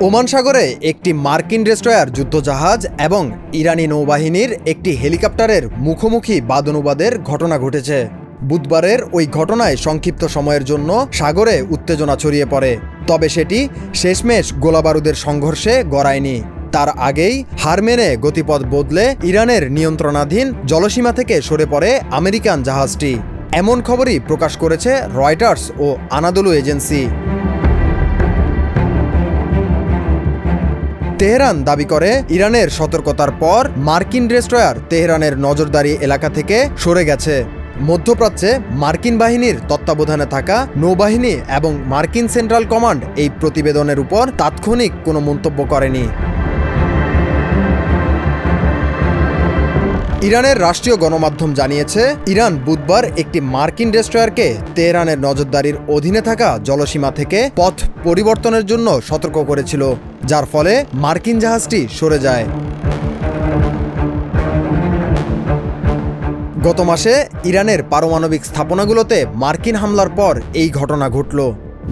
Oman সাগরে একটি মার্কিন ডেস্ট্রয়ার যুদ্ধজাহাজ এবং ইরানি নৌবাহিনীর একটি হেলিকপ্টারের মুখোমুখি বাদানুবাদের ঘটনা ঘটেছে। বুধবারের ওই ঘটনায় সংক্ষিপ্ত সময়ের জন্য সাগরে উত্তেজনা ছড়িয়ে পড়ে, তবে সেটি শেষমেশ গোলাবারুদের সংঘর্ষে গড়ায়নি। তার আগেই হার মেনে গতিপথ বদলে ইরানের নিয়ন্ত্রণাধীন জলসীমা থেকে সরে পড়ে আমেরিকান জাহাজটি। এমন খবরই প্রকাশ করেছে রয়টার্স ও আনাদোলু এজেন্সি। তেহরান দাবি করে ইরানের সতর্কতার পর মার্কিন ডেস্ট্রয়ার তেহরানের নজরদারি এলাকা থেকে সরে গেছে। মধ্যপ্রাচ্যে মার্কিন বাহিনীর তত্ত্বাবধানে থাকা নৌবাহিনী এবং মার্কিন সেন্ট্রাল কমান্ড এই প্রতিবেদনের উপর তাৎক্ষণিক কোনো মন্তব্য করেনি। ইরানের রাষ্ট্রীয় গণমাধ্যম জানিয়েছে, ইরান বুধবার একটি মার্কিন ডেস্ট্রয়ারকে তেহরানের নজরদারির অধীনে থাকা জলসীমা থেকে পথ পরিবর্তনের জন্য সতর্ক করেছিল, যার ফলে মার্কিন জাহাজটি সরে যায়। গত মাসে ইরানের পারমাণবিক স্থাপনাগুলোতে মার্কিন হামলার পর এই ঘটনা ঘটল।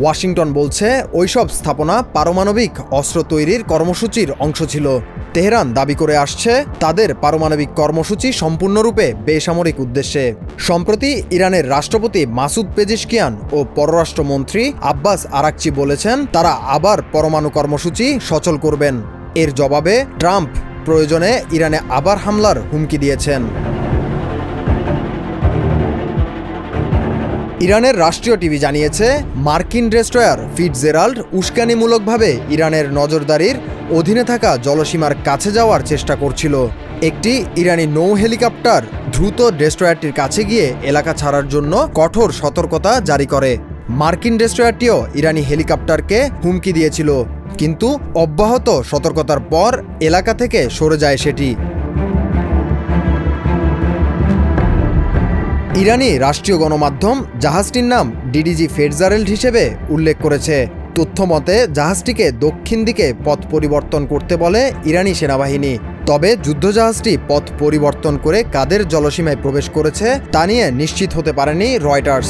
ওয়াশিংটন বলছে ওইসব স্থাপনা পারমাণবিক অস্ত্র তৈরির কর্মসূচির অংশ ছিল। তেহরান দাবি করে আসছে তাদের পারমাণবিক কর্মসূচি সম্পূর্ণরূপে বেসামরিক উদ্দেশ্যে। সম্প্রতি ইরানের রাষ্ট্রপতি মাসুদ পেজিশকিয়ান ও পররাষ্ট্রমন্ত্রী আব্বাস আরাকচি বলেছেন তারা আবার পরমাণু কর্মসূচি সচল করবেন। এর জবাবে ট্রাম্প প্রয়োজনে ইরানে আবার হামলার হুমকি দিয়েছেন। ইরানের রাষ্ট্রীয় টিভি জানিয়েছে, মার্কিন ডেস্ট্রয়ার ফিটজেরাল্ড উস্কানিমূলকভাবে ইরানের নজরদারির অধীনে থাকা জলসীমার কাছে যাওয়ার চেষ্টা করছিল। একটি ইরানি নৌ হেলিকপ্টার দ্রুত ডেস্ট্রয়ারটির কাছে গিয়ে এলাকা ছাড়ার জন্য কঠোর সতর্কতা জারি করে। মার্কিন ডেস্ট্রয়ারটিও ইরানি হেলিকপ্টারকে হুমকি দিয়েছিল, কিন্তু অব্যাহত সতর্কতার পর এলাকা থেকে সরে যায় সেটি। ইরানি রাষ্ট্রীয় গণমাধ্যম জাহাজটির নাম ডিডিজি ফেটজারেল্ড হিসেবে উল্লেখ করেছে। তথ্যমতে জাহাজটিকে দক্ষিণ দিকে পথ পরিবর্তন করতে বলে ইরানি সেনাবাহিনী। তবে যুদ্ধজাহাজটি পথ পরিবর্তন করে কাদের জলসীমায় প্রবেশ করেছে তা নিয়ে নিশ্চিত হতে পারেনি রয়টার্স।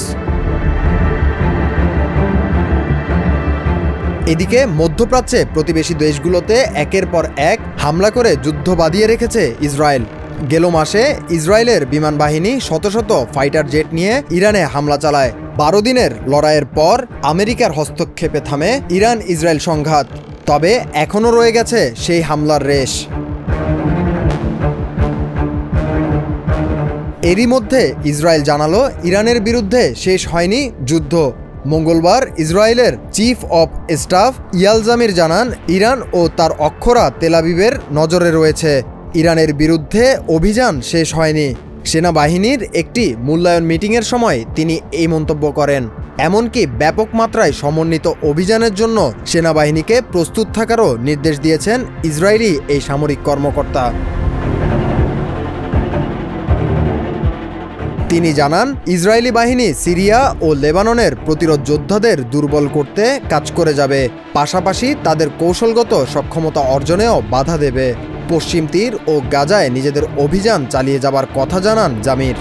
এদিকে মধ্যপ্রাচ্যে প্রতিবেশী দেশগুলোতে একের পর এক হামলা করে যুদ্ধ বাঁধিয়ে রেখেছে ইসরায়েল। গেল মাসে ইসরায়েলের বিমান বাহিনী শত শত ফাইটার জেট নিয়ে ইরানে হামলা চালায়। 12 দিনের লড়াইয়ের পর আমেরিকার হস্তক্ষেপে থামে ইরান ইসরায়েল সংঘাত, তবে এখনও রয়ে গেছে সেই হামলার রেশ। এরই মধ্যে ইসরায়েল জানালো ইরানের বিরুদ্ধে শেষ হয়নি যুদ্ধ। মঙ্গলবার ইসরায়েলের চিফ অব স্টাফ ইয়াল জামির জানান, ইরান ও তার অক্ষরা তেল আবিবের নজরে রয়েছে। ইরানের বিরুদ্ধে অভিযান শেষ হয়নি। সেনাবাহিনীর একটি মূল্যায়ন মিটিংয়ের সময় তিনি এই মন্তব্য করেন। এমনকি ব্যাপক মাত্রায় সমন্বিত অভিযানের জন্য সেনাবাহিনীকে প্রস্তুত থাকারও নির্দেশ দিয়েছেন ইসরায়েলি এই সামরিক কর্মকর্তা। তিনি জানান, ইসরায়েলি বাহিনী সিরিয়া ও লেবাননের প্রতিরোধ যোদ্ধাদের দুর্বল করতে কাজ করে যাবে, পাশাপাশি তাদের কৌশলগত সক্ষমতা অর্জনেও বাধা দেবে। পশ্চিম তীর ও গাজায় নিজেদের অভিযান চালিয়ে যাবার কথা জানান জামির।